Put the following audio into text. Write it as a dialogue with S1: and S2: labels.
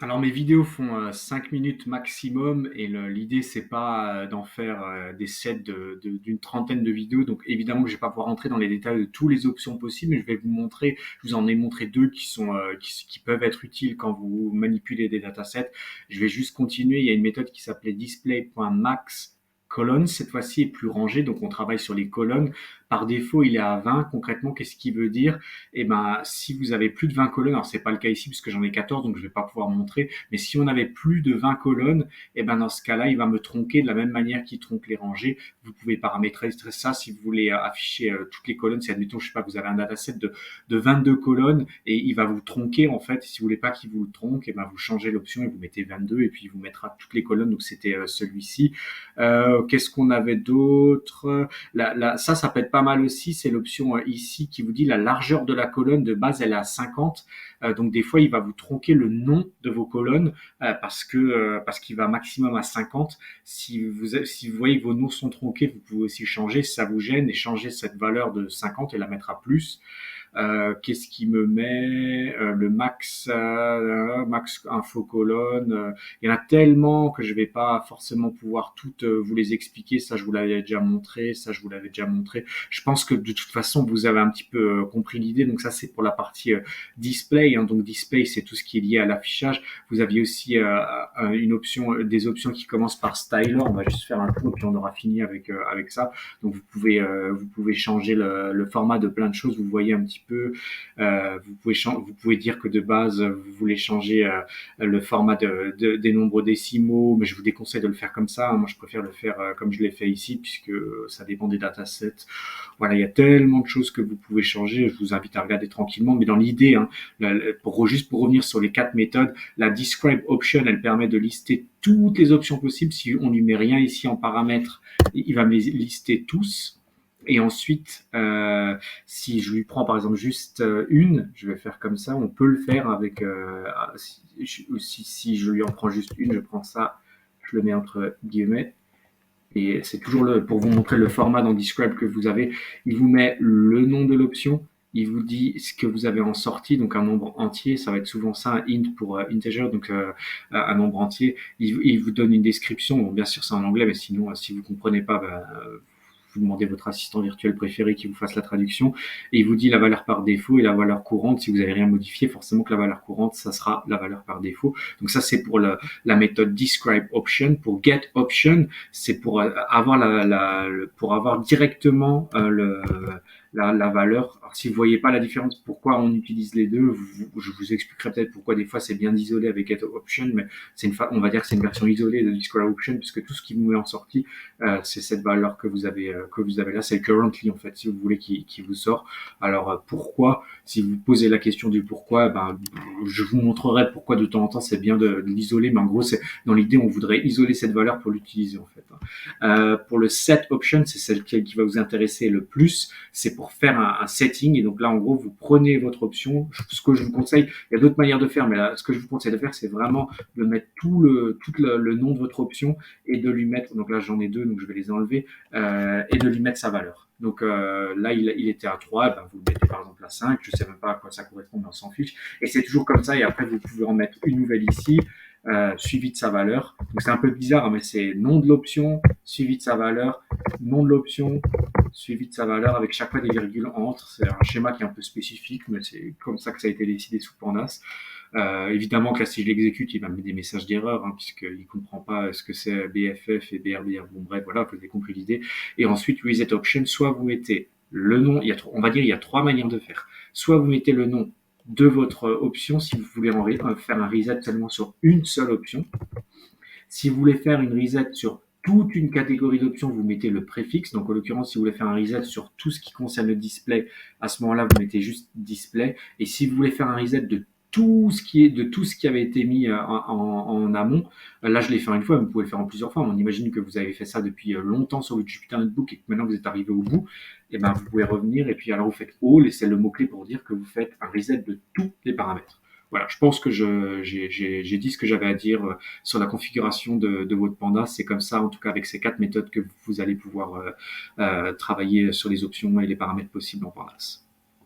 S1: Alors mes vidéos font 5 minutes maximum et l'idée c'est pas d'en faire des sets d'une trentaine de vidéos. Donc évidemment que je vais pas pouvoir rentrer dans les détails de toutes les options possibles, mais je vais vous montrer, je vous en ai montré deux qui peuvent être utiles quand vous manipulez des datasets. Je vais juste continuer. Il y a une méthode qui s'appelait display.max colonnes. Cette fois-ci est plus rangée, donc on travaille sur les colonnes. Par défaut, il est à 20. Concrètement, qu'est-ce qui veut dire? Eh ben, si vous avez plus de 20 colonnes, alors c'est pas le cas ici puisque j'en ai 14, donc je vais pas pouvoir montrer, mais si on avait plus de 20 colonnes, eh ben, dans ce cas-là, il va me tronquer de la même manière qu'il tronque les rangées. Vous pouvez paramétrer ça si vous voulez afficher toutes les colonnes. Si, admettons, je sais pas, vous avez un dataset de 22 colonnes et il va vous tronquer, en fait. Si vous voulez pas qu'il vous tronque, eh ben, vous changez l'option et vous mettez 22 et puis il vous mettra toutes les colonnes. Donc, c'était celui-ci. Qu'est-ce qu'on avait d'autre? Ça peut être pas mal aussi. C'est l'option ici qui vous dit la largeur de la colonne de base, elle est à 50. Donc des fois, il va vous tronquer le nom de vos colonnes parce qu'il va maximum à 50. Si vous voyez que vos noms sont tronqués, vous pouvez aussi changer si ça vous gêne et changer cette valeur de 50 et la mettre à plus. Qu'est-ce qui me met le max info colonne. Il y en a tellement que je vais pas forcément pouvoir toutes vous les expliquer. Ça, je vous l'avais déjà montré. Ça, je vous l'avais déjà montré. Je pense que de toute façon, vous avez un petit peu compris l'idée. Donc ça, c'est pour la partie display. Hein. Donc display, c'est tout ce qui est lié à l'affichage. Vous aviez aussi une option, des options qui commencent par styler. On va juste faire un tour et puis on aura fini avec ça. Donc vous pouvez changer le format de plein de choses. Vous voyez un petit peu. Vous pouvez dire que de base vous voulez changer le format des nombres décimaux, mais je vous déconseille de le faire comme ça. Hein. Moi, je préfère le faire comme je l'ai fait ici, puisque ça dépend des datasets. Voilà, il y a tellement de choses que vous pouvez changer. Je vous invite à regarder tranquillement, mais dans l'idée, hein, juste pour revenir sur les quatre méthodes, la describe option, elle permet de lister toutes les options possibles. Si on lui met rien ici en paramètres, il va me les lister tous. Et ensuite, si je lui prends par exemple juste une, je vais faire comme ça. On peut le faire avec. Si je lui en prends juste une, je prends ça, je le mets entre guillemets. Et c'est toujours pour vous montrer le format dans Describe que vous avez. Il vous met le nom de l'option. Il vous dit ce que vous avez en sortie, donc un nombre entier. Ça va être souvent ça, un int pour integer, donc un nombre entier. Il vous donne une description. Bon, bien sûr, c'est en anglais, mais sinon, si vous comprenez pas, vous demandez votre assistant virtuel préféré qui vous fasse la traduction et il vous dit la valeur par défaut et la valeur courante. Si vous n'avez rien modifié, forcément que la valeur courante, ça sera la valeur par défaut. Donc ça, c'est pour la méthode describe option. Pour get option, c'est pour avoir pour avoir directement la valeur. Alors, si vous voyez pas la différence, pourquoi on utilise les deux, je vous expliquerai peut-être pourquoi des fois c'est bien d'isoler avec get option, mais on va dire que c'est une version isolée de describe option puisque tout ce qui vous met en sortie, c'est cette valeur que vous avez là, c'est le currently en fait, si vous voulez, qui vous sort. Alors pourquoi? Si vous posez la question du pourquoi, je vous montrerai pourquoi de temps en temps c'est bien de l'isoler, mais en gros c'est dans l'idée on voudrait isoler cette valeur pour l'utiliser en fait. Pour le set option, c'est celle qui va vous intéresser le plus, c'est pour faire un setting et donc là en gros vous prenez votre option. Ce que je vous conseille, il y a d'autres manières de faire, mais là ce que je vous conseille de faire c'est vraiment de mettre tout le nom de votre option et de lui mettre, donc là j'en ai deux, donc je vais les enlever, et de lui mettre sa valeur. Donc là, il était à 3, ben, vous le mettez par exemple à 5, je ne sais même pas à quoi ça correspond, mais on s'en fiche. Et c'est toujours comme ça, et après vous pouvez en mettre une nouvelle ici, suivi de sa valeur. Donc c'est un peu bizarre, hein, mais c'est nom de l'option, suivi de sa valeur, nom de l'option, suivi de sa valeur, avec chaque fois des virgules entre. C'est un schéma qui est un peu spécifique, mais c'est comme ça que ça a été décidé sous Pandas. Évidemment que là, si je l'exécute, il va me mettre des messages d'erreur, hein, puisqu'il ne comprend pas ce que c'est BFF et BRBR. Bon, bref, voilà, vous avez compris l'idée. Et ensuite, reset option, soit vous mettez le nom, on va dire il y a trois manières de faire. Soit vous mettez le nom de votre option, si vous voulez faire un reset seulement sur une seule option. Si vous voulez faire une reset sur toute une catégorie d'options, vous mettez le préfixe. Donc, en l'occurrence, si vous voulez faire un reset sur tout ce qui concerne le display, à ce moment-là, vous mettez juste display. Et si vous voulez faire un reset de tout ce qui avait été mis en amont, là, je l'ai fait une fois, mais vous pouvez le faire en plusieurs fois. On imagine que vous avez fait ça depuis longtemps sur votre Jupyter Notebook et que maintenant vous êtes arrivé au bout. Et ben, vous pouvez revenir et puis alors vous faites all et c'est le mot-clé pour dire que vous faites un reset de tous les paramètres. Voilà, je pense que j'ai dit ce que j'avais à dire sur la configuration de votre Panda. C'est comme ça, en tout cas avec ces quatre méthodes, que vous allez pouvoir travailler sur les options et les paramètres possibles en Pandas.